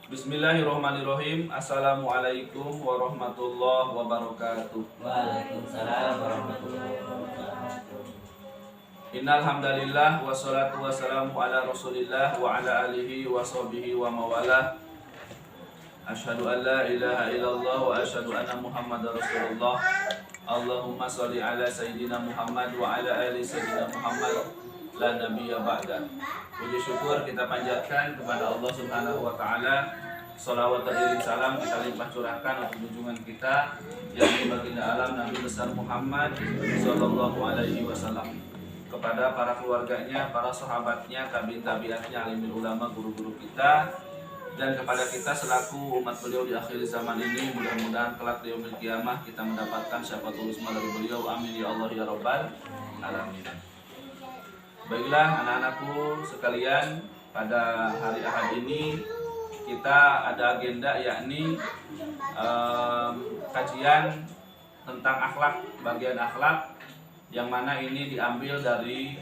Bismillahirrahmanirrahim. Assalamualaikum warahmatullahi wabarakatuh. Waalaikumsalam warahmatullahi wabarakatuh. Innal hamdalillah wassalatu wassalamu ala Rasulillah wa ala alihi wa sahbihi wa mawalah. Asyhadu an la ilaha illallah wa asyhadu anna Muhammadar Rasulullah. Allahumma shalli ala sayyidina Muhammad wa ala ali sayyidina Muhammad la nabiyya ba'da. Puji syukur kita panjatkan kepada Allah Subhanahu wa taala. Shalawat dan salam kita limpah curahkan untuk junjungan kita yang baginda alam Nabi besar Muhammad sallallahu alaihi wasallam, kepada para keluarganya, para sahabatnya, tabi'in tabi'atnya, alimul ulama, guru-guru kita, dan kepada kita selaku umat beliau di akhir zaman ini. Mudah-mudahan kelak di yaumil qiyamah kita mendapatkan syafaatul uzma dari beliau. Amin ya Allah ya rabbal alamin. Baiklah anak-anakku sekalian, pada hari Ahad ini kita ada agenda, yakni kajian tentang akhlak, bagian akhlak, yang mana ini diambil dari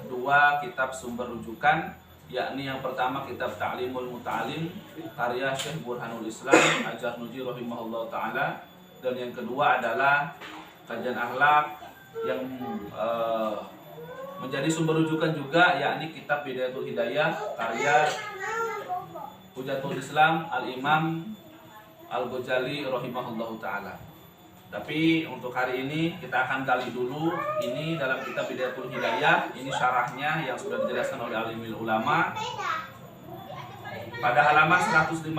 dua kitab sumber rujukan, yakni yang pertama kitab Ta'limul Muta'alim karya Syekh Burhanul Islam Ajarnuji rahimahullah ta'ala, dan yang kedua adalah kajian akhlak yang menjadi sumber rujukan juga, yakni kitab Bidayatul Hidayah karya Hujatul Islam Al-Imam Al-Ghazali rahimahullah ta'ala. Tapi untuk hari ini kita akan gali dulu ini dalam kitab Bidayatul Hidayah, ini syarahnya yang sudah dijelaskan oleh alimul ulama pada halaman 155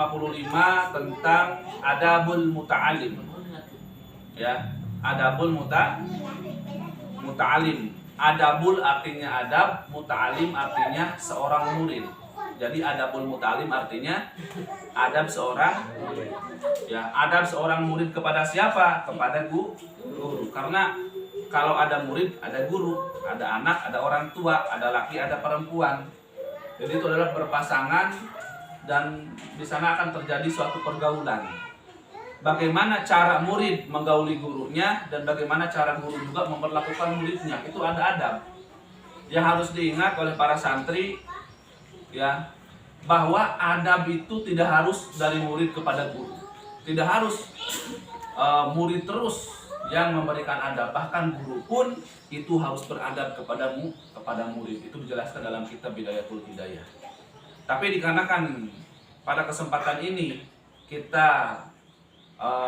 tentang adabul muta'alim. Ya, adabul muta'alim. Adabul artinya adab, muta'alim artinya seorang murid. Jadi adabul muta'alim artinya adab seorang, ya, adab seorang murid kepada siapa? Kepada guru. Karena kalau ada murid, ada guru, ada anak, ada orang tua, ada laki, ada perempuan. Jadi itu adalah berpasangan dan di sana akan terjadi suatu pergaulan. Bagaimana cara murid menggauli gurunya dan bagaimana cara guru juga memperlakukan muridnya, itu ada adab yang harus diingat oleh para santri, ya, bahwa adab itu tidak harus dari murid kepada guru, tidak harus murid terus yang memberikan adab, bahkan guru pun itu harus beradab kepada murid. Itu dijelaskan dalam kitab Bidayatul Hidayah. Tapi dikarenakan pada kesempatan ini kita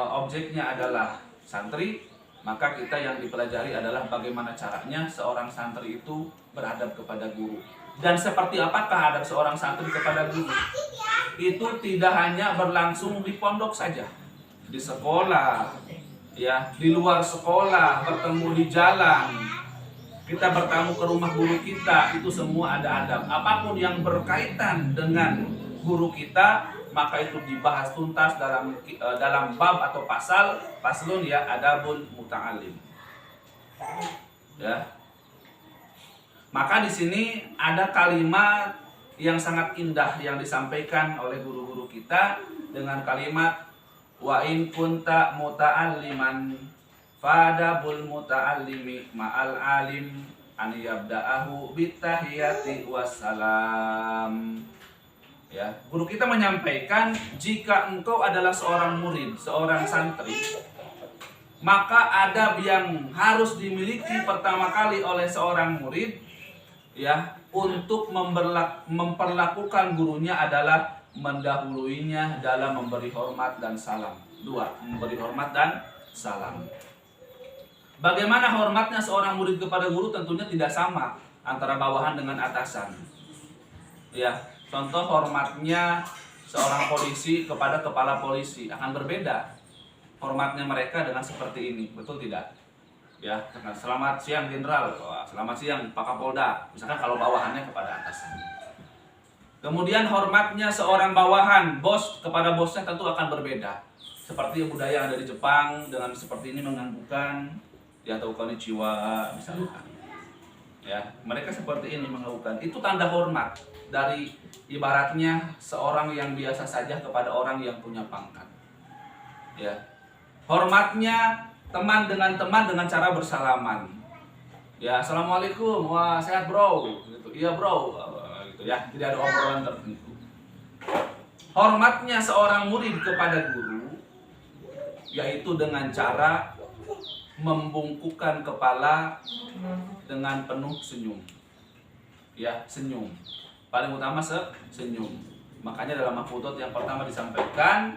objeknya adalah santri, maka kita yang dipelajari adalah bagaimana caranya seorang santri itu beradab kepada guru. Dan seperti apakah adab seorang santri kepada guru? Itu tidak hanya berlangsung di pondok saja, di sekolah, ya, di luar sekolah, bertemu di jalan, kita bertamu ke rumah guru kita, itu semua ada adab. Apapun yang berkaitan dengan guru kita, maka itu dibahas tuntas dalam bab atau paslun, ya, adabul muta'alim. Ya. Maka di sini ada kalimat yang sangat indah yang disampaikan oleh guru-guru kita dengan kalimat wa in kunta muta'alliman fadabul muta'allimi ma'al alim an yabda'ahu bitahiyati wassalam. Ya, guru kita menyampaikan, jika engkau adalah seorang murid, seorang santri, maka adab yang harus dimiliki pertama kali oleh seorang murid, ya, untuk memperlakukan gurunya adalah mendahuluinya dalam memberi hormat dan salam. Dua, memberi hormat dan salam. Bagaimana hormatnya seorang murid kepada guru? Tentunya tidak sama antara bawahan dengan atasan. Ya, contoh hormatnya seorang polisi kepada kepala polisi akan berbeda hormatnya mereka dengan seperti ini, betul tidak? Ya, selamat siang Jenderal, selamat siang Pak Kapolda, misalkan kalau bawahannya kepada atasan. Kemudian hormatnya seorang bawahan, bos kepada bosnya tentu akan berbeda. Seperti budaya yang ada di Jepang dengan seperti ini menganggukkan, ya, atau konnichiwa misalkan. Ya, mereka seperti ini menganggukkan. Itu tanda hormat dari ibaratnya seorang yang biasa saja kepada orang yang punya pangkat. Ya. Hormatnya teman dengan cara bersalaman. Ya, assalamualaikum, wah sehat bro, gitu. Iya bro, gitu ya. Tidak ada obrolan tertentu. hormatnya seorang murid kepada guru yaitu dengan cara membungkukkan kepala dengan penuh senyum. Ya, senyum. Paling utama senyum. Makanya dalam mahfudot yang pertama disampaikan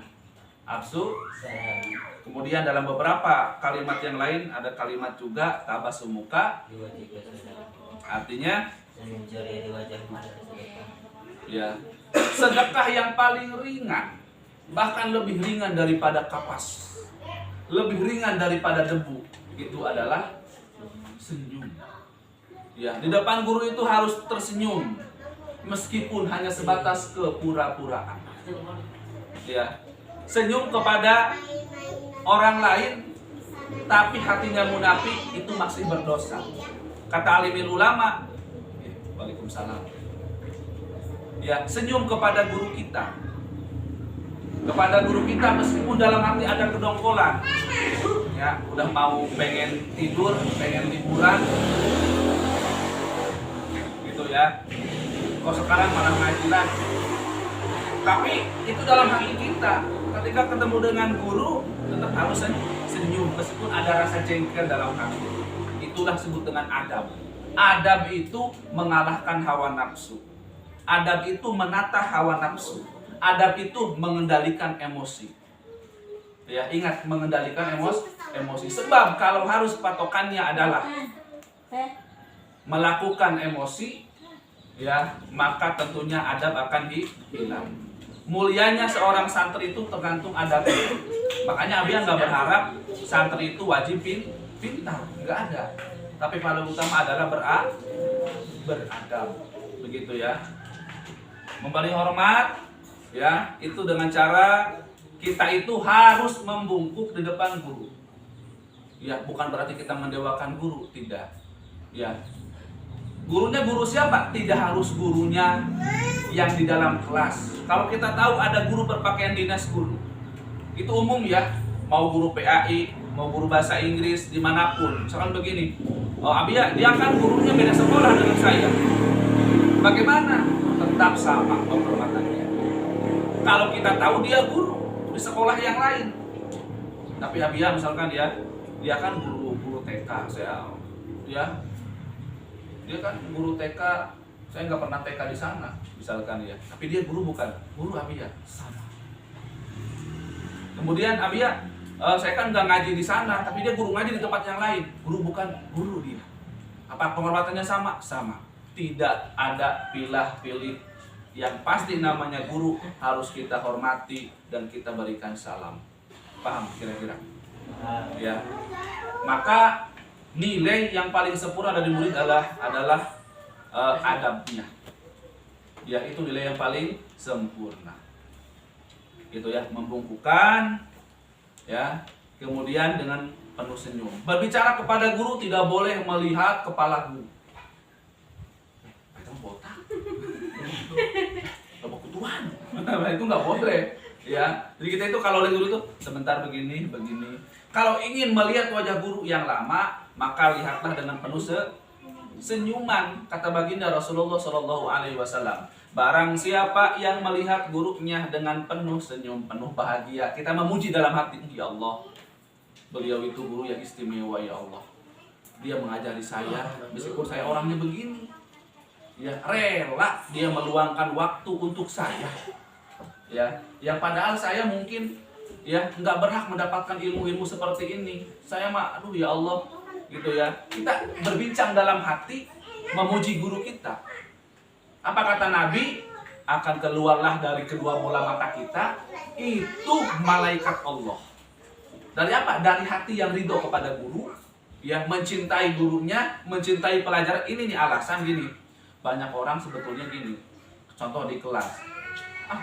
absu salam. kemudian dalam beberapa kalimat yang lain ada kalimat juga tabasumuka, Di wajah sedekah. artinya Senyum ceria di wajahmu adalah sedekah. ya sedekah yang paling ringan, bahkan lebih ringan daripada kapas, lebih ringan daripada debu, itu adalah senyum. Ya, di depan guru itu harus tersenyum meskipun hanya sebatas kepura-puraan. Ya, senyum kepada orang lain tapi hatinya munafik itu masih berdosa. Kata alimil ulama, waalaikumsalam. Ya, senyum kepada guru kita. Kepada guru kita meskipun dalam hati ada kedongkolan. Ya, udah mau pengen tidur, pengen liburan. Gitu ya. Kok sekarang malah ngajilan. Tapi itu dalam hati kita. Ketika ketemu dengan guru, tetap harus senyum meskipun ada rasa jengkel dalam hati. Itulah disebut dengan adab. Adab itu mengalahkan hawa nafsu. Adab itu menata hawa nafsu. Adab itu mengendalikan emosi. Ya, ingat mengendalikan emosi. Sebab kalau harus patokannya adalah melakukan emosi, ya, maka tentunya adab akan hilang. Mulianya seorang santri itu tergantung adabnya. Makanya Abia nggak berharap santri itu wajib pintar, nggak ada. Tapi paling utama adalah beradab, begitu ya. Memberi hormat, ya, itu dengan cara kita itu harus membungkuk di depan guru. Ya, bukan berarti kita mendewakan guru, tidak. Ya, gurunya guru siapa? Tidak harus gurunya yang di dalam kelas. Kalau kita tahu ada guru berpakaian dinas guru, itu umum ya. Mau guru PAI, mau guru bahasa Inggris, dimanapun. Misalkan begini, oh Abia, dia kan gurunya beda sekolah dengan saya. Bagaimana? Tetap sama penghormatannya. Kalau kita tahu dia guru di sekolah yang lain, tapi Abia misalkan dia kan guru TK, dia kan guru TK, saya nggak pernah TK di sana, misalkan ya. Tapi dia guru bukan guru Abia, sama. Kemudian Abia, saya kan nggak ngaji di sana, tapi dia guru ngaji di tempat yang lain, guru bukan guru dia. Apa penghormatannya sama? Sama. Tidak ada pilih-pilih. Yang pasti namanya guru harus kita hormati dan kita berikan salam. Paham kira-kira? Ya. Maka nilai yang paling sempurna dari murid adalah adabnya. Ya, itu nilai yang paling sempurna. Gitu ya, membungkukkan, ya, kemudian dengan penuh senyum. Berbicara kepada guru tidak boleh melihat kepala guru. Itu botak. Bapak kutuan. Itu nggak boleh. Ya, jadi kita itu kalau oleh guru itu sebentar begini. Kalau ingin melihat wajah guru yang lama, maka lihatlah dengan penuh senyuman. Kata baginda Rasulullah SAW. Barang siapa yang melihat gurunya dengan penuh senyum, penuh bahagia, kita memuji dalam hati, ya Allah, beliau itu guru yang istimewa, ya Allah. Dia mengajari saya, meskipun saya orangnya begini. Ya, rela dia meluangkan waktu untuk saya. Ya, yang padahal saya mungkin ya nggak berhak mendapatkan ilmu-ilmu seperti ini. Saya mah, aduh ya Allah, gitu ya. Kita berbincang dalam hati, memuji guru kita. Apa kata Nabi? Akan keluarlah dari kedua bola mata kita itu malaikat Allah. Dari apa? Dari hati yang ridho kepada guru, ya, mencintai gurunya, mencintai pelajaran. Ini nih alasan gini. Banyak orang sebetulnya gini. Contoh di kelas.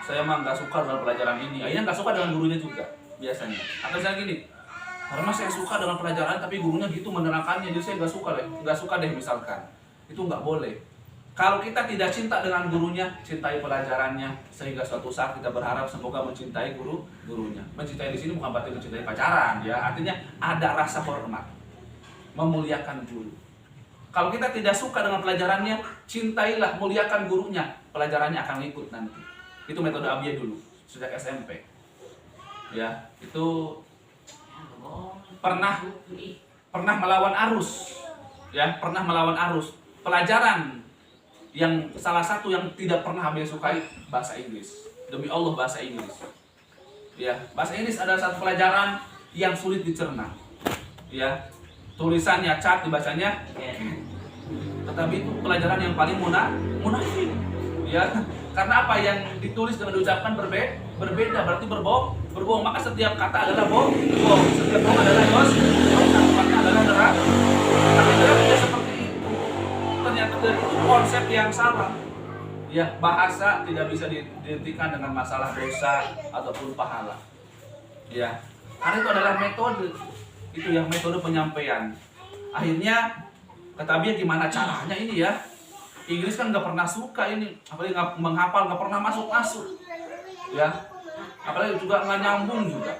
Saya mah nggak suka dengan pelajaran ini. Akhirnya nggak suka dengan gurunya juga biasanya. Atau misalnya gini. Karena saya suka dengan pelajaran tapi gurunya gitu menerangkannya, jadi saya nggak suka deh misalkan. Itu nggak boleh. Kalau kita tidak cinta dengan gurunya, cintai pelajarannya, sehingga suatu saat kita berharap semoga mencintai gurunya. Mencintai di sini bukan berarti mencintai pacaran, ya. Artinya ada rasa hormat, memuliakan guru. Kalau kita tidak suka dengan pelajarannya, cintailah, muliakan gurunya, pelajarannya akan ikut nanti. Itu metode Abia dulu. sejak SMP. Ya, itu pernah melawan arus. Ya, pernah melawan arus. Pelajaran yang salah satu yang tidak pernah Abia sukai bahasa Inggris. Demi Allah bahasa Inggris. Ya, bahasa Inggris adalah satu pelajaran yang sulit dicerna. Ya, tulisannya cat dibacanya, tetapi itu pelajaran yang paling munafik. Ya, karena apa yang ditulis dengan diucapkan berbeda, berarti berbohong. Maka setiap kata adalah bohong, setiap bohong adalah dosa, satu kata adalah neraka. Tapi tidak seperti itu. Ternyata dari itu konsep yang salah. Ya, bahasa tidak bisa dihentikan dengan masalah dosa ataupun pahala. Ya, karena itu adalah metode. Itu yang metode penyampaian. Akhirnya kata Abia gimana caranya ini ya? Inggris kan nggak pernah suka ini, apalagi nggak menghafal, nggak pernah masuk, ya. Apalagi juga nggak nyambung juga.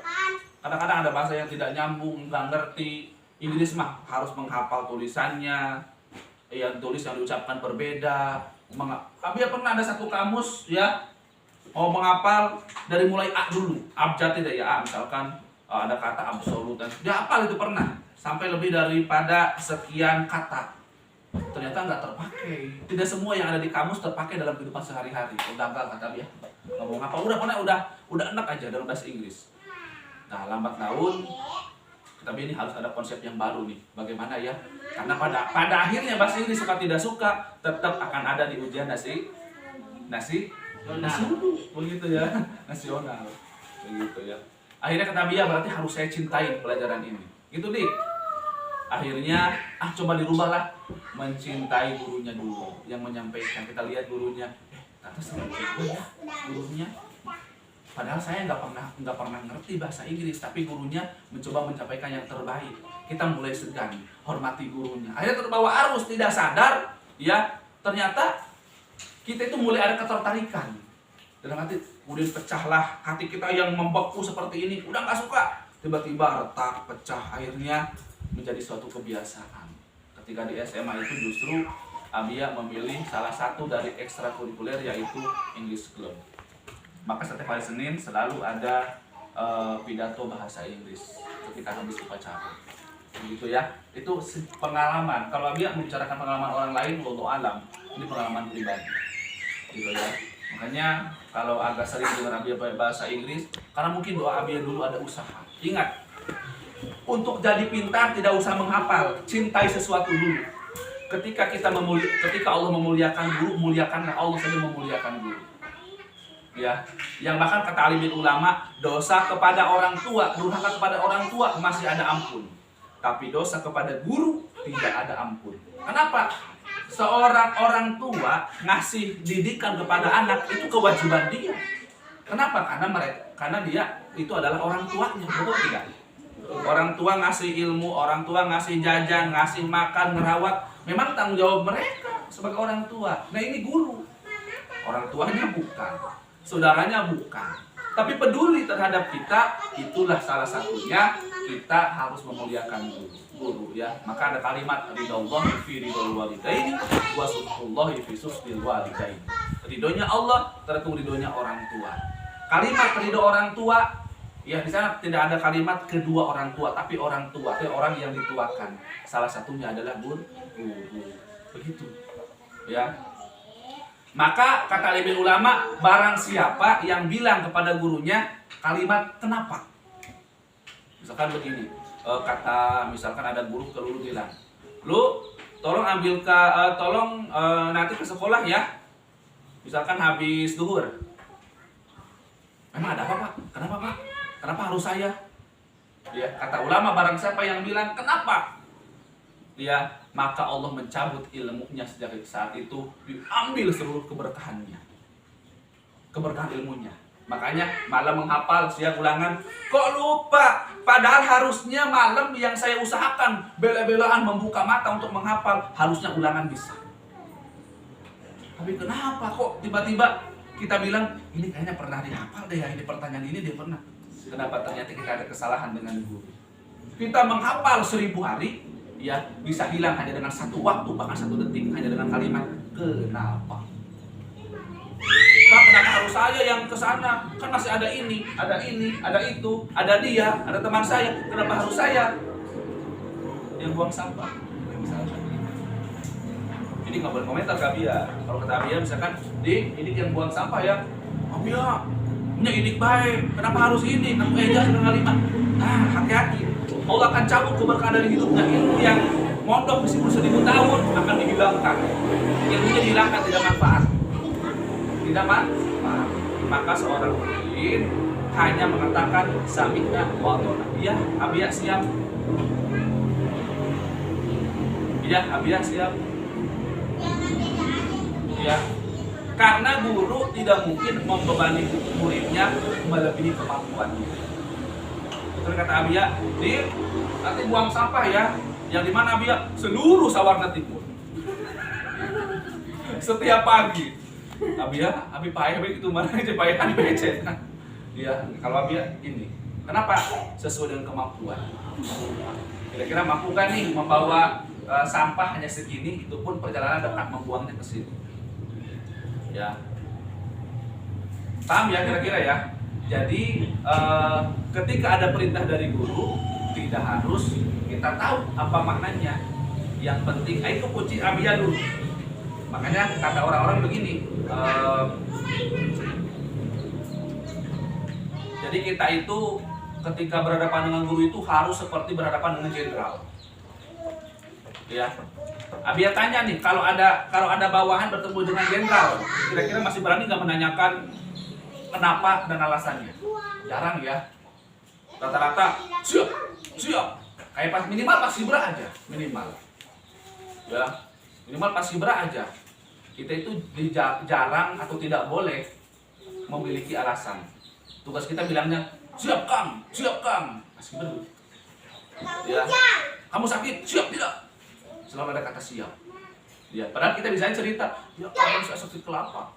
Kadang-kadang ada bahasa yang tidak nyambung, nggak ngerti. Inggris mah harus menghafal tulisannya, yang tulis yang diucapkan berbeda. Abia pernah ada satu kamus ya, mau menghafal dari mulai A dulu, abjad tidak ya A, misalkan ada kata absolut dan dia hafal itu pernah sampai lebih daripada sekian kata. Ternyata nggak terpakai. Tidak semua yang ada di kamus terpakai dalam kehidupan sehari-hari. Udah gagal kata dia. Ngomong apa? Udah enak aja dalam bahasa Inggris. Nah, lambat laun tapi ini harus ada konsep yang baru nih. Bagaimana ya? Karena pada akhirnya bahasa Inggris suka tidak suka tetap akan ada di ujian nasi begitu ya, nasional. Begitu ya. Akhirnya kata Abia berarti harus saya cintai pelajaran ini. Gitu nih. Akhirnya coba dirubahlah, mencintai gurunya dulu yang menyampaikan. Kita lihat gurunya, kata seru juga ya gurunya. Padahal saya nggak pernah ngerti bahasa Inggris, tapi gurunya mencoba menyampaikan yang terbaik. Kita mulai segan, hormati gurunya. Akhirnya terbawa arus, tidak sadar, ya ternyata kita itu mulai ada ketertarikan. Dalam hati, kemudian pecahlah hati kita yang membeku seperti ini. Udah nggak suka, tiba-tiba retak, pecah, akhirnya menjadi suatu kebiasaan. Ketika di SMA itu justru Abia memilih salah satu dari ekstrakurikuler yaitu English Club. Maka setiap hari Senin selalu ada pidato bahasa Inggris ketika habis upacara. Begitu ya. Itu pengalaman. Kalau Abia membicarakan pengalaman orang lain, wallahu alam, ini pengalaman pribadi. Gitu ya. Makanya kalau agak sering dengar Abia bahasa Inggris, karena mungkin doa Abia dulu ada usaha. Ingat, untuk jadi pintar tidak usah menghafal, cintai sesuatu dulu. Ketika Allah memuliakan guru, muliakanlah Allah saja memuliakan guru. Ya, yang bahkan kata alim ulama, dosa kepada orang tua, durhaka kepada orang tua masih ada ampun. Tapi dosa kepada guru tidak ada ampun. Kenapa? Seorang orang tua ngasih didikan kepada anak itu kewajiban dia. Kenapa? Karena dia itu adalah orang tuanya, betul tidak? Orang tua ngasih ilmu, orang tua ngasih jajan, ngasih makan, merawat, memang tanggung jawab mereka sebagai orang tua. Nah ini guru, orang tuanya bukan, saudaranya bukan, tapi peduli terhadap kita. Itulah salah satunya kita harus memuliakan guru ya. Maka ada kalimat ridhallahi fi ridhal walidaini wa suhtullahi fi suhtil walidaini. Ridhonya Allah tergantung ridhonya orang tua. Kalimat ridho orang tua ya, di sana tidak ada kalimat kedua orang tua, tapi orang tua, itu orang yang dituakan. Salah satunya adalah guru. Begitu. Ya. Maka kata alim ulama, barang siapa yang bilang kepada gurunya kalimat kenapa? Misalkan begini, misalkan ada guru ke Lulu bilang, "Lu tolong nanti ke sekolah ya." Misalkan habis duhur. Emang ada apa, Pak? Kenapa, Pak? Kenapa harus saya? Ya, kata ulama barang siapa yang bilang kenapa? Ya, maka Allah mencabut ilmunya sejak saat itu, diambil seluruh keberkahannya. Keberkahan ilmunya. Makanya malam menghafal, siang ulangan, kok lupa? Padahal harusnya malam yang saya usahakan bela-belaan membuka mata untuk menghafal, harusnya ulangan bisa. Tapi kenapa kok tiba-tiba kita bilang ini kayaknya pernah dihafal deh ya, ini pertanyaan ini dia pernah. Kenapa? Ternyata kita ada kesalahan dengan guru. Kita menghafal 1000 hari, ya bisa hilang hanya dengan satu waktu, bahkan 1 detik hanya dengan kalimat kenapa. Pak, kenapa harus saya yang ke sana, kan masih ada ini, ada itu, ada dia, ada teman saya, kenapa harus saya yang buang sampah? Misalkan ini nggak boleh komentar ke Abia. Kalau kata Abia misalkan, ini yang buang sampah ya, Abia, punya idik baik, kenapa harus ini? Kamu eja sudah lima. Nah, hati-hati. Allah akan cabut keberkahan dari hidupnya. Ilmu yang mondok meskipun 1000 tahun akan dihilangkan. Ilmunya dihilangkan, tidak manfaat. Tidak manfaat. Maka seorang mukmin hanya mengatakan sami'na wa ata'na. Iya, Abia siap. Iya, Abia siap. Ya, karena guru tidak mungkin membebani muridnya melebihi kemampuannya. Betul kata Abia, nanti buang sampah ya. Yang di mana Abia? Seluruh Sawarna Timur. Setiap pagi. Abia, Abi payah itu mana aja payahan becet. Ya, kalau Abia ini. Kenapa? Sesuai dengan kemampuan. Kira-kira mampu kan nih membawa sampah hanya segini, itu pun perjalanan dekat membuangnya ke sini. Ya, paham ya kira-kira ya. Jadi ketika ada perintah dari guru, tidak harus kita tahu apa maknanya. Yang penting itu kunci Abia dulu. Makanya kata orang-orang begini, jadi kita itu ketika berhadapan dengan guru itu harus seperti berhadapan dengan jenderal. Ya, Abia tanya nih, kalau ada bawahan bertemu dengan jenderal, kira-kira masih berani nggak menanyakan kenapa dan alasannya? Jarang ya. Rata-rata siap. Kayak pas minimal pas Sibra aja, minimal. Ya, minimal pas Sibra aja. Kita itu jarang atau tidak boleh memiliki alasan. Tugas kita bilangnya siap Kang. Pas Sibra. Ya, kamu sakit? Siap tidak? Selalu ada kata siap. Ya, padahal kita bisa cerita, ya kamu sakit kelapa,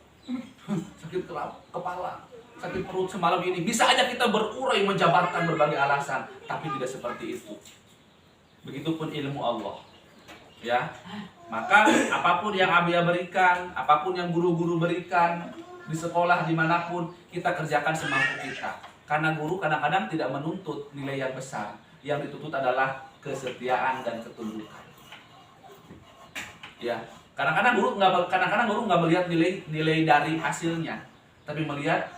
sakit kepala, sakit perut semalam ini. Bisa aja kita berurai menjabarkan berbagai alasan, tapi tidak seperti itu. Begitupun ilmu Allah. Ya, maka apapun yang Abia berikan, apapun yang guru-guru berikan di sekolah dimanapun, kita kerjakan semampu kita. Karena guru kadang-kadang tidak menuntut nilai yang besar, yang dituntut adalah kesetiaan dan ketundukan. Ya, kadang-kadang guru nggak melihat nilai dari hasilnya, tapi melihat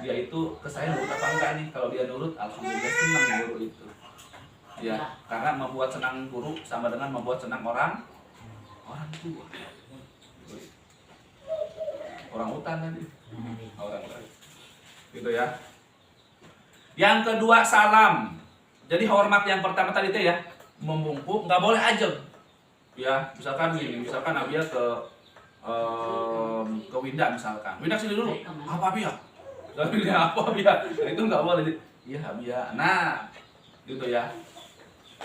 dia itu ke saya nurut apa enggak nih. Kalau dia nurut, alhamdulillah senang guru itu. Ya, karena membuat senang guru sama dengan membuat senang orang tua. Orang hutan tadi. Orang lain. Gitu ya. Yang kedua salam. Jadi hormat yang pertama tadi itu ya, membungkuk, nggak boleh ajeng. Ya, misalkan Abia ke Winda misalkan. Winda sini dulu. Apa Abia? Apa Abia? Itu nggak boleh. Iya Abia. Nah, gitu ya.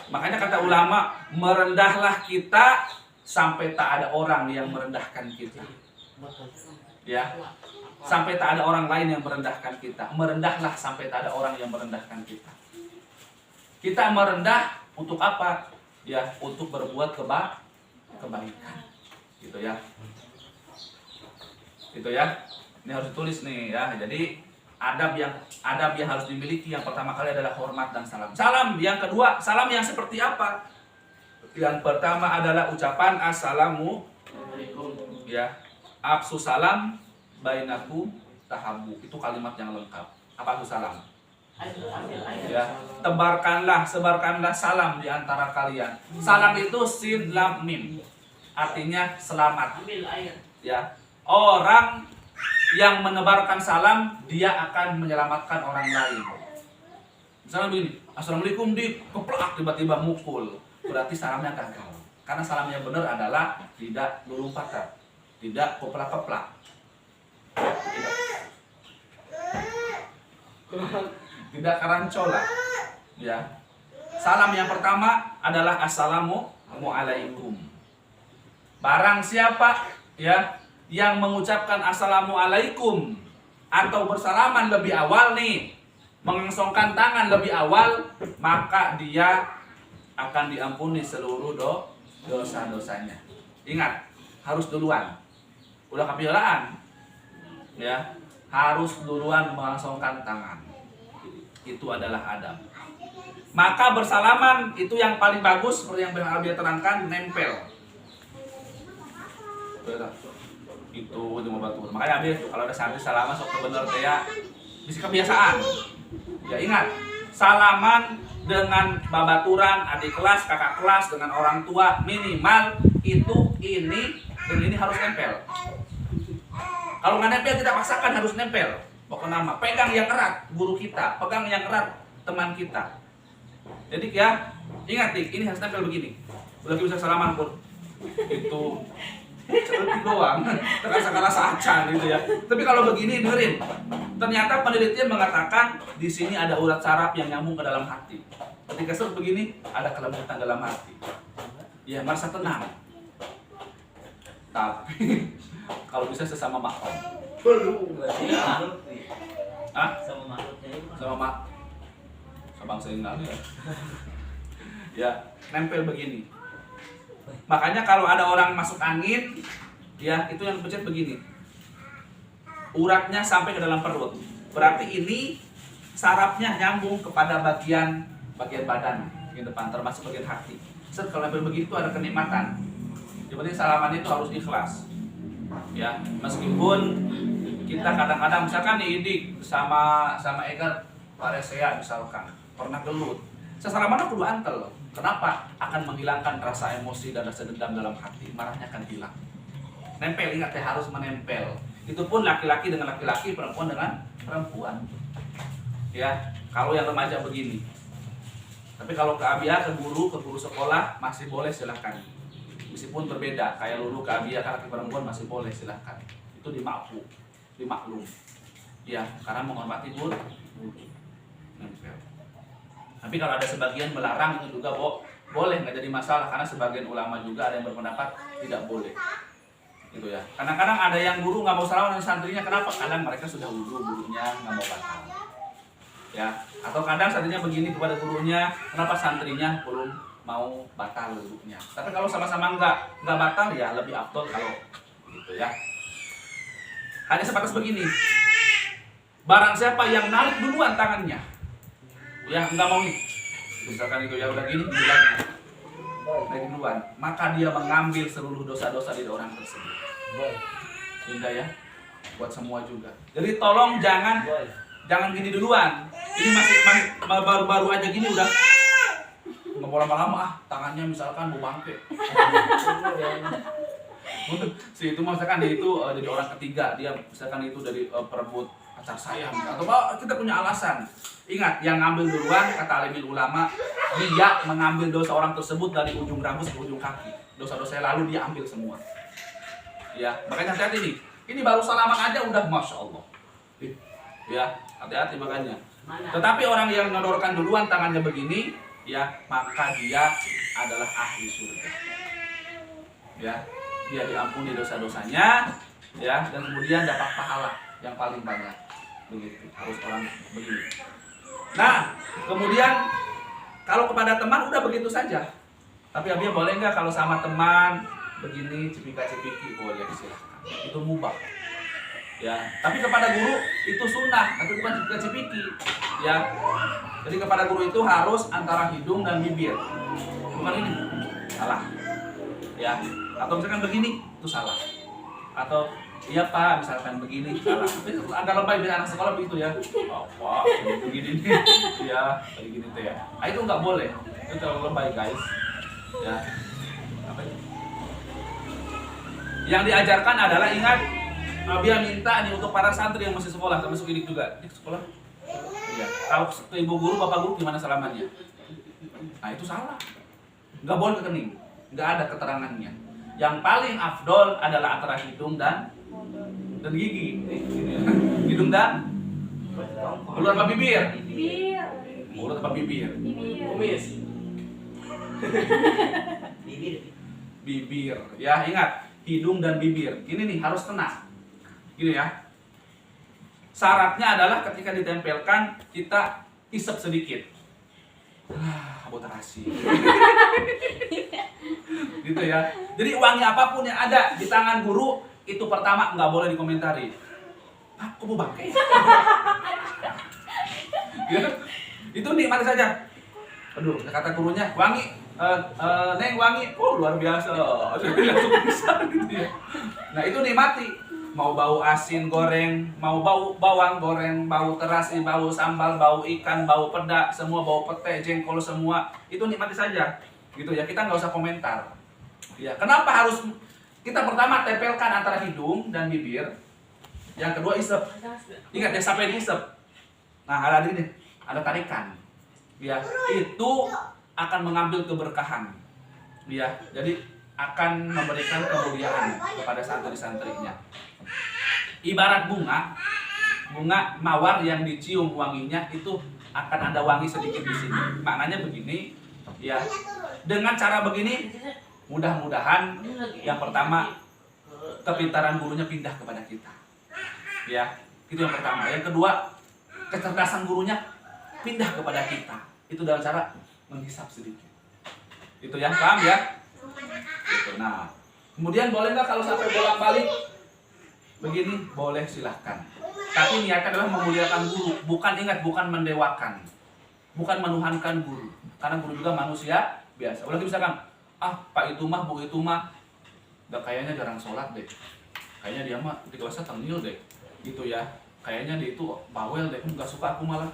Makanya kata ulama, merendahlah kita sampai tak ada orang yang merendahkan kita. Ya. Sampai tak ada orang lain yang merendahkan kita. Merendahlah sampai tak ada orang yang merendahkan kita. Kita merendah untuk apa? Ya, untuk berbuat kebaikan. Gitu ya. Gitu ya. Ini harus ditulis nih ya. Jadi adab yang harus dimiliki yang pertama kali adalah hormat dan salam. Salam yang kedua, salam yang seperti apa? Yang pertama adalah ucapan assalamualaikum ya. Afsu salam bainakum tahabu. Itu kalimat yang lengkap. Apa itu salam? Ya, sebarkanlah salam di antara kalian. Salam itu sin lam mim. Artinya selamat. Ya. Orang yang menebarkan salam, dia akan menyelamatkan orang lain. Misalnya begini, assalamualaikum dikeplak tiba-tiba mukul, berarti salamnya gagal. Karena salamnya benar adalah tidak lulu patah, tidak keplak-keplak. Tidak karancola. Ya. Salam yang pertama adalah assalamualaikum. Barang siapa ya yang mengucapkan assalamualaikum atau bersalaman lebih awal nih, mengengsongkan tangan lebih awal, maka dia akan diampuni seluruh dosa-dosanya. Ingat, harus duluan. Udah kepialaan. Ya. harus duluan melangsungkan tangan. Itu adalah adab. Maka bersalaman itu yang paling bagus seperti yang Abia terangkan, nempel. Itu mau batu. Makanya Abia kalau ada santri salaman sok bener teh ya, bisa kebiasaan. Ya ingat, salaman dengan babaturan, adik kelas, kakak kelas, dengan orang tua minimal itu ini dan ini harus nempel. Kalau nggak nempel kita paksakan harus nempel. Pokoknya nama, pegang yang erat guru kita, pegang yang erat teman kita. Jadi ya ingat nih, ini harus nempel begini. Lagi bisa salaman pun itu seperti doang, terasa acan gitu ya. Tapi kalau begini dengerin, ternyata penelitian mengatakan di sini ada urat saraf yang nyambung ke dalam hati. Ketika set begini ada kelembutan dalam hati. Ya merasa tenang. Tapi kalau bisa sesama makom. Ya. Hah? Sama makhluknya itu. Sama bangsa Inggris ya. Ya, nempel begini. Makanya kalau ada orang masuk angin, ya itu yang pencet begini. Uratnya sampai ke dalam perut. Berarti ini sarafnya nyambung kepada bagian badan bagian depan, termasuk bagian hati. Set kalau nempel begitu ada kenikmatan. Jadi salaman itu harus ikhlas. Ya, meskipun kita kadang-kadang misalkan diidik sama Egar Paresea misalkan pernah gelut. Sesalaman kudu antel. Kenapa? Akan menghilangkan rasa emosi dan rasa dendam dalam hati. Marahnya akan hilang. Nempel, ingat ya harus menempel. Itu pun laki-laki dengan laki-laki, perempuan dengan perempuan. Ya, kalau yang remaja begini. Tapi kalau ke Abia, ke guru sekolah masih boleh silahkan. Meskipun berbeda, kayak lulu ke Abia, laki perempuan masih boleh silahkan. Itu dimaklum. Ya, karena menghormati guru. Nempel. Tapi kalau ada sebagian melarang itu juga boleh, nggak jadi masalah karena sebagian ulama juga ada yang berpendapat tidak boleh. Gitu ya. Kadang-kadang ada yang guru nggak mau salaman dengan santrinya, kenapa? Kadang mereka sudah gurunya nggak mau batal. Ya, atau kadang santrinya begini kepada gurunya, kenapa santrinya belum mau batal gurunya. Tapi kalau sama-sama nggak batal ya lebih afdol kalau gitu ya. Hanya sebatas begini. Barang siapa yang narik duluan tangannya, ya nggak mau nih, misalkan itu ya udah gini lagi naik duluan, maka dia mengambil seluruh dosa-dosa dari orang tersebut. Indah ya, buat semua juga. Jadi tolong jangan gini duluan. Ini masih baru-baru aja gini udah nggak mau lama-lama tangannya misalkan mau bangke. Si itu misalkan dia itu jadi orang ketiga, dia misalkan itu dari perebut pacar saya atau kita punya alasan. Ingat, yang ngambil duluan kata alimul ulama, dia mengambil dosa orang tersebut dari ujung rambut ke ujung kaki. Dosa-dosa lalu dia ambil semua. Ya, makanya hati-hati nih. Ini baru salaman aja udah masya Allah. Ya, hati-hati makanya. Tetapi orang yang nodorkan duluan tangannya begini, ya maka dia adalah ahli surga. Ya, dia diampuni dosa-dosanya, ya dan kemudian dapat pahala yang paling banyak. Begitu, harus orang begini. Nah, kemudian kalau kepada teman udah begitu saja. Tapi Abia boleh nggak kalau sama teman begini cipika-cipiki? Boleh, silahkan. Itu mubah. Ya, tapi kepada guru itu sunnah, tapi bukan cipika-cipiki. Ya, jadi kepada guru itu harus antara hidung dan bibir. Bukan ini, salah. Ya, atau misalkan begini, itu salah. Atau iya Pak, misalkan begini, salah. Tapi agak lebay biar anak sekolah begitu ya. Apa? Begini nih, ya, begini tuh ya. Nah, itu nggak boleh. Itu terlalu lebay guys. Ya. Apa itu? Yang diajarkan adalah ingat, Abia minta nih untuk para santri yang masih sekolah, termasuk ini juga. Di sekolah. Iya. Kalau ke ibu guru, bapak guru gimana salamannya? Nah itu salah. Nggak boleh ke kening. Nggak ada keterangannya. Yang paling afdol adalah antara hidung dan gigi. Hidung dan mulut apa bibir? Mulut apa bibir? Kumis. Bibir. Ya ingat, hidung dan bibir. Ini nih harus kena. Gini ya. Syaratnya adalah ketika ditempelkan kita isep sedikit. Abotarasi. Gitu ya. Jadi wangi apapun yang ada di tangan guru itu pertama nggak boleh dikomentari. Pak, kok mau bangke? Ya, itu nikmati saja. Aduh, kata gurunya, wangi, Neng wangi, oh luar biasa, langsung bisa gitu ya. Nah itu nikmati, mau bau asin goreng, mau bau bawang goreng, bau terasi, bau sambal, bau ikan, bau peda, semua bau pete, jengkol semua, itu nikmati saja, gitu ya. Kita nggak usah komentar. Ya, kenapa harus kita pertama tempelkan antara hidung dan bibir, yang kedua isep. Ingat ya sampai diisep. Nah ada ini, ada tarikan. Ya, itu akan mengambil keberkahan. Ya, jadi akan memberikan kemuliaan kepada santri-santrinya. Ibarat bunga mawar yang dicium wanginya itu akan ada wangi sedikit di sini. Maknanya begini, ya. Dengan cara begini, mudah-mudahan yang pertama kepintaran gurunya pindah kepada kita. Ya, itu yang pertama. Yang kedua, kecerdasan gurunya pindah kepada kita. Itu dengan cara menghisap sedikit. Itu ya, paham ya? Gitu. Nah, kemudian boleh nggak kalau sampai bolak-balik begini? Boleh, silahkan. Tapi niatnya adalah memuliakan guru, bukan mendewakan, bukan menuhankan guru. Karena guru juga manusia biasa. Udah misalkan, Pak itu mah, Bu itu mah, udah kayaknya jarang sholat deh. Kayaknya dia mah di kelasnya tengil deh, gitu ya. Kayaknya dia itu bawel deh, nggak suka aku malah.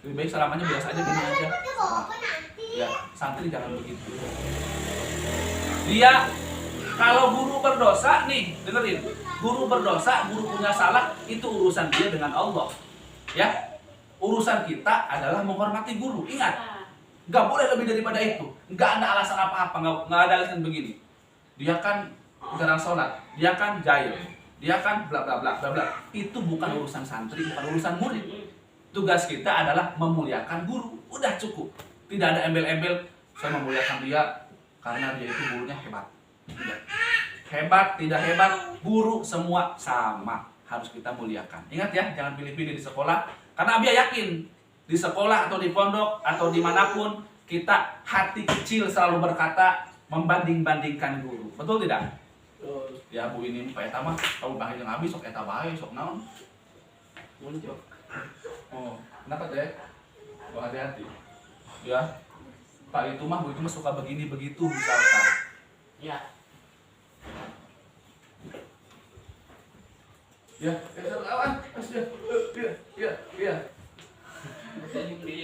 Lebih baik salamannya biasa aja gini aja. Nah, ya, santri jangan begitu. Dia kalau guru berdosa nih, dengerin. Guru berdosa, guru punya salah, itu urusan dia dengan Allah. Ya. Urusan kita adalah menghormati guru. Ingat. Nggak boleh lebih daripada itu. Nggak ada alasan apa-apa, nggak ada alasan begini. Dia kan jarang sholat, dia kan jahil, dia kan bla bla bla bla bla. Itu bukan urusan santri, bukan urusan murid. Tugas kita adalah memuliakan guru. Udah cukup. Tidak ada embel-embel, saya memuliakan dia karena dia itu gurunya hebat. Tidak. Hebat, tidak hebat, guru semua sama. Harus kita muliakan. Ingat ya, jangan pilih-pilih di sekolah. Karena Abia yakin, di sekolah atau di pondok atau dimanapun, kita hati kecil selalu berkata membanding-bandingkan guru. Betul tidak? Ya Bu ini Pak Eta mah, kamu panggil yang habis, sok Eta bae, sok naon. Muncul. Oh, kenapa deh? Oh, hati-hati. Ya, Pak itu mah, Bu itu mah suka begini begitu misalkan. Ya. Ya, lawan. Ya.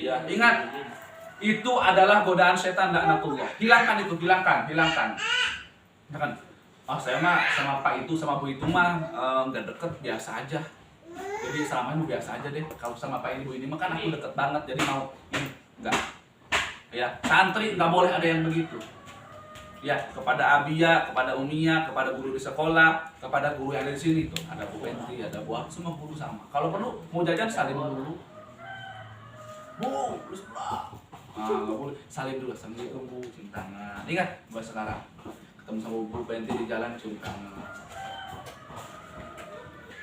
Ya, ingat, itu adalah godaan setan laknatullah. Hilangkan itu, hilangkan. Misalkan, saya mah sama Pak itu, sama Bu itu mah nggak deket, biasa aja. Jadi selamanya biasa aja deh. Kalau sama Pak ini Bu ini mah kan aku deket banget, jadi mau enggak. Ya, santri nggak boleh ada yang begitu. Ya, kepada Abia, kepada Umia, kepada guru di sekolah, kepada guru yang ada di sini tuh, ada Bu Penti, ada Bu Ak, semua guru sama. Kalau perlu mau jajan salim dulu. Bu, terus nggak boleh salim dulu, assalamualaikum Bu, cium tangan. Ingat, buat sekarang ketemu sama Bu Penti di jalan cium tangan.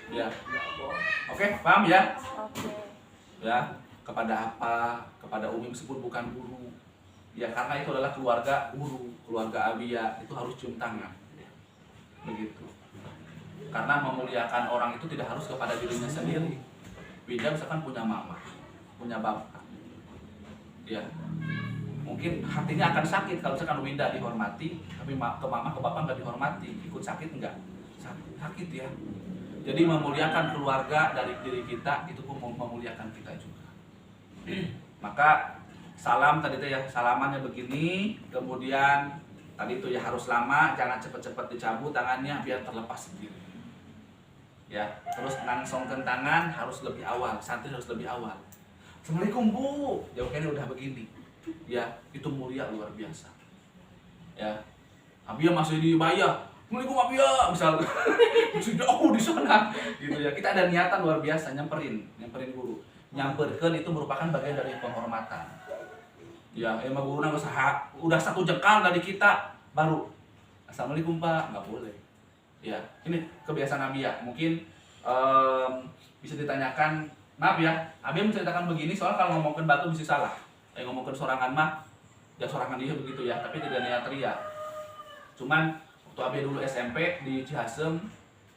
Ya, oke, paham ya? Ya, kepada apa, kepada Umi meskipun bukan guru. Ya karena itu adalah keluarga guru, keluarga Abia, itu harus cium tangan. Begitu. Karena memuliakan orang itu tidak harus kepada dirinya sendiri. Beda misalkan punya mama, punya bapak. Ya. Mungkin hatinya akan sakit kalau misalkan Winda dihormati, tapi ke mama, ke bapak nggak dihormati. Ikut sakit enggak? Sakit ya. Jadi memuliakan keluarga dari diri kita itu pun memuliakan kita juga. Maka salam tadi itu ya, salamannya begini, kemudian tadi itu ya harus lama, jangan cepat-cepat dicabut tangannya biar terlepas sendiri. Ya, terus langsungkan tangan harus lebih awal, santri harus lebih awal. Assalamualaikum Bu, jawabnya udah begini. Ya, itu mulia luar biasa. Ya, Abia masih dibayar. Assalamualaikum Abia, misal sudah di sana, gitu ya. Kita ada niatan luar biasa, nyamperin guru. Nyamperkan itu merupakan bagian dari penghormatan. Ya, emang guru udah satu jengkal dari kita baru assalamualaikum Pak, nggak boleh. Ya, ini kebiasaan Abia. Mungkin bisa ditanyakan, maaf ya, Abia menceritakan begini soal kalau ngomongin batu bisa salah. Ngomongin sorangan mah, ya sorangan dia begitu ya, tapi tidak niat ria. Cuman waktu Abia dulu SMP di Cihasem,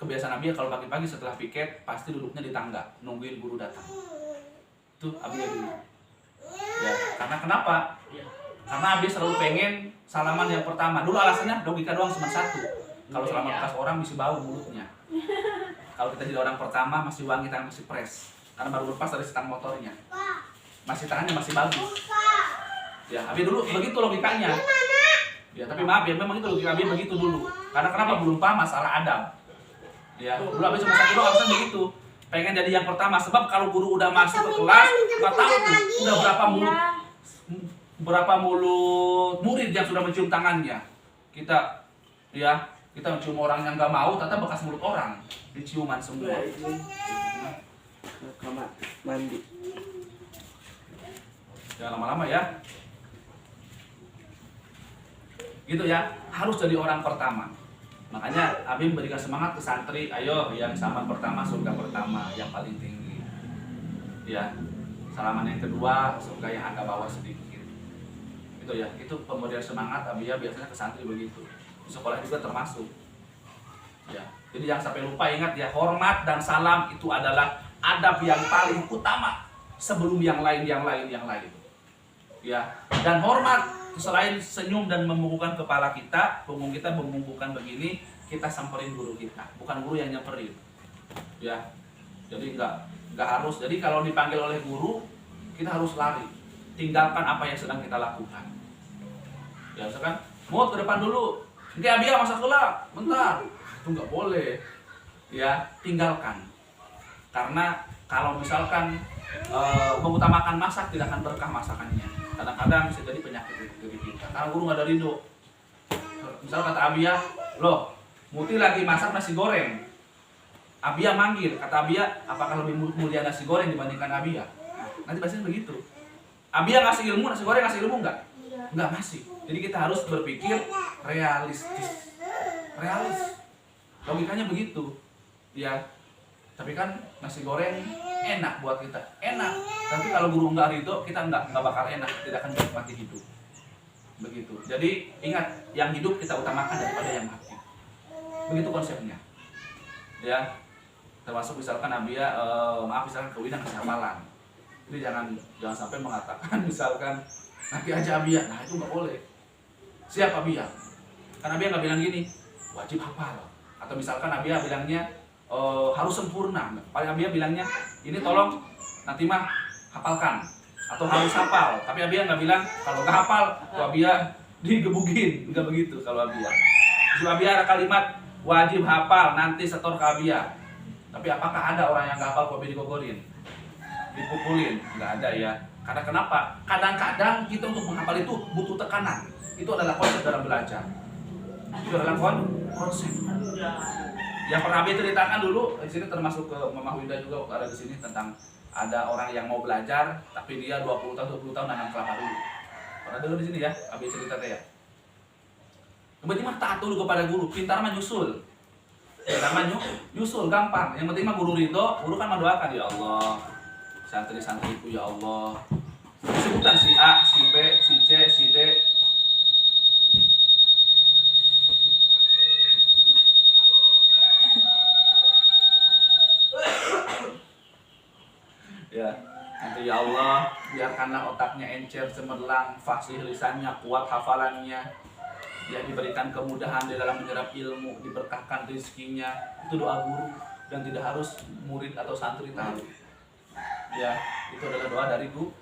kebiasaan Abia kalau pagi-pagi setelah piket pasti duduknya di tangga nungguin guru datang. Itu Abia dulu. Ya, karena kenapa? Karena Abia selalu pengen salaman yang pertama. Dulu alasannya logika doang cuma satu. Kalau salaman bekas orang masih bau mulutnya. Kalau kita jadi orang pertama masih wangi, tangan masih fresh. Karena baru lepas dari stang motornya. Masih tangannya masih bagus. Ya, Abia dulu begitu logikanya. Ya, tapi maaf ya, memang itu logika Abia begitu dulu. Karena kenapa? Belum paham masalah adab. Ya, dulu Abia cuma satu doang alasan begitu. Pengen jadi yang pertama, sebab kalau guru udah masuk ke kelas, nggak tahu tuh udah berapa mulut murid yang sudah mencium tangannya. Kita mencium orang yang nggak mau, ternyata bekas mulut orang diciuman semua. Kamar mandi. Jangan lama-lama ya. Gitu ya, harus jadi orang pertama. Makanya Abi memberikan semangat ke santri, ayo yang salaman pertama surga pertama yang paling tinggi. Ya, salaman yang kedua surga yang agak bawah sedikit. Itu ya, itu pemberian semangat Abi ya biasanya ke santri begitu. Di sekolah juga termasuk. Ya, jadi jangan sampai lupa, ingat ya, hormat dan salam itu adalah adab yang paling utama sebelum yang lain. Ya, dan hormat selain senyum dan membungkukkan kepala kita, punggung kita membungkukkan begini, kita samperin guru kita, bukan guru yang nyamperin. Ya, jadi nggak harus. Jadi kalau dipanggil oleh guru, kita harus lari, tinggalkan apa yang sedang kita lakukan. Ya, misalkan mau ke depan dulu, nanti Abia masak gula, bentar, itu nggak boleh. Ya, tinggalkan. Karena kalau misalkan mengutamakan masak, tidak akan berkah masakannya. Kadang-kadang bisa jadi penyakit diri kita. Karena guru nggak ada ridho. Misal kata Abia, loh, Muti lagi masak nasi goreng. Abia manggil, kata Abia, apakah lebih mulia nasi goreng dibandingkan Abia? Nanti pastinya begitu. Abia ngasih ilmu, nasi goreng ngasih ilmu nggak? Nggak ngasih. Jadi kita harus berpikir realistis. Logikanya begitu. Ya. Tapi kan nasi goreng enak buat kita, enak. Tapi kalau guru nggak ridho, kita nggak bakal enak, tidak akan menikmati hidup. Begitu. Jadi ingat, yang hidup kita utamakan daripada yang mati. Begitu konsepnya. Ya, termasuk misalkan Abia, misalkan kewinang kesabalan. Jadi jangan sampai mengatakan misalkan nanti aja Abia, nah itu nggak boleh. Siap Abia? Karena Abia nggak bilang gini, wajib hafal. Atau misalkan Abia bilangnya harus sempurna. Paling Abia bilangnya, ini tolong nanti mah hafalkan atau harus hafal. Tapi Abia nggak bilang kalau nggak hafal, Abia digebugin. Nggak begitu kalau Abia. Di Abia ada kalimat wajib hafal, nanti setor ke Abia. Tapi apakah ada orang yang nggak hafal Abia digogorin, dipukulin? Nggak ada ya. Karena kenapa? Kadang-kadang kita untuk menghafal itu butuh tekanan. Itu adalah konsep dalam belajar. Itu adalah konsep. Yang pernah Abia ceritakan dulu di sini, termasuk ke Mama Winda juga ada di sini, tentang ada orang yang mau belajar tapi dia 20 tahun nanam kelapa dulu. Pernah dengar di sini ya, Abia cerita ya. Tiba-tiba taat dulu kepada guru, pintar mah nyusul. Nyusul gampang. Yang penting mah guru ridho, guru kan mendoakan, ya Allah, santri-santriku ya Allah. Sebutan si A, si B, si C, si D. Ya, nanti ya Allah, biarkanlah otaknya encer cemerlang, fasih lisannya, kuat hafalannya, ya diberikan kemudahan di dalam menyerap ilmu, diberkahkan rezekinya. Itu doa guru dan tidak harus murid atau santri tahu. Ya, itu adalah doa dari guru.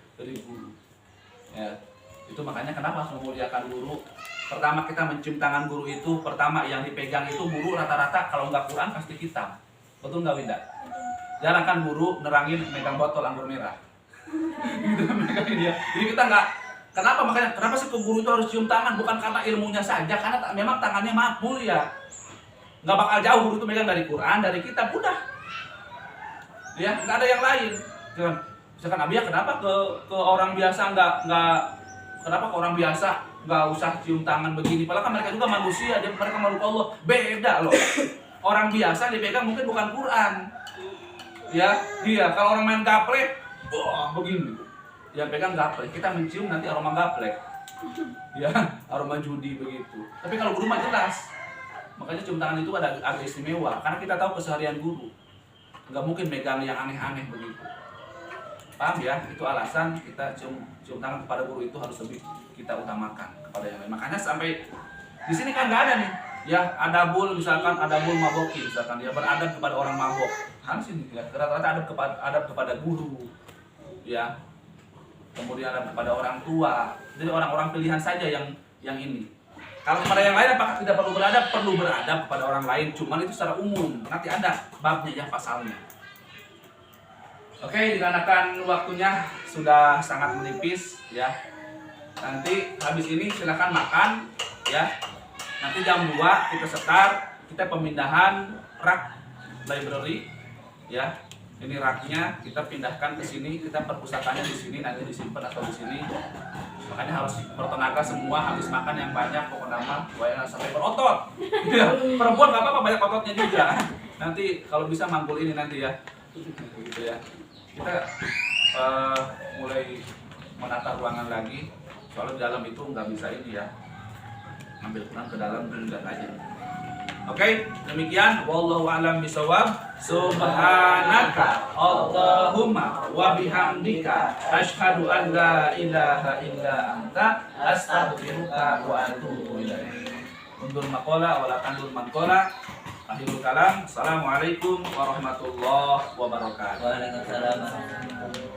Ya, itu makanya kenapa harus memuliakan guru. Pertama kita mencium tangan guru itu, pertama yang dipegang itu guru rata-rata kalau nggak Quran pasti kitab. Betul nggak Winda? Jarang kan guru nerangin megang botol anggur merah. Gitu kan megangin dia. Jadi kita nggak, kenapa sih ke guru itu harus cium tangan? Bukan karena ilmunya saja, karena memang tangannya makmul ya. Nggak bakal jauh guru itu megang dari Quran, dari kitab, udah. Ya, nggak ada yang lain. Misalkan Abia kenapa ke orang biasa kenapa ke orang biasa nggak usah cium tangan begini? Padahal kan mereka juga manusia, mereka makhluk Allah. Beda loh. Orang biasa dipegang mungkin bukan Quran. Ya, iya. Kalau orang main gaplek, wah begini. Ya pegang gaplek, kita mencium nanti aroma gaplek. Ya, aroma judi begitu. Tapi kalau guru mah jelas. Makanya cium tangan itu ada agak istimewa karena kita tahu keseharian guru. Nggak mungkin megang yang aneh-aneh begitu. Paham ya? Itu alasan kita cium tangan kepada guru itu harus lebih kita utamakan kepada yang lain. Makanya sampai di sini kan nggak ada nih. Ya, adabul misalkan adabul maboki misalkan dia beradab kepada orang mabok. Harus ini ya, rata-rata adab kepada guru. Ya. Kemudian adab kepada orang tua. Jadi orang-orang pilihan saja yang ini. Kalau kepada yang lain apakah tidak perlu beradab? Perlu beradab kepada orang lain, cuman itu secara umum. Nanti ada babnya ya, pasalnya. Oke, dikarenakan waktunya sudah sangat menipis ya. Nanti habis ini silakan makan ya. Nanti jam 2 kita setar, kita pemindahan rak library ya. Ini raknya kita pindahkan ke sini, kita perpustakaannya di sini, nanti disimpan atau di sini. Makanya harus bertenaga semua, habis makan yang banyak pokoknya mah, supaya sampai berotot. Perempuan nggak apa-apa, banyak ototnya juga. Nanti kalau bisa manggul ini nanti ya, gitu ya. Kita mulai menata ruangan lagi, soalnya di dalam itu nggak bisa ini ya, ambil pulang ke dalam dan aja. Oke, demikian. Wallahu a'lam bishawab. Subhanaka Allahumma wa bihamdika asyhadu an la ilaha illa anta astaghfiruka wa atubu ilaik. Undur maqala wa la tandur maqala. Akhirul kalam. Assalamualaikum warahmatullahi wabarakatuh. Waalaikumsalam.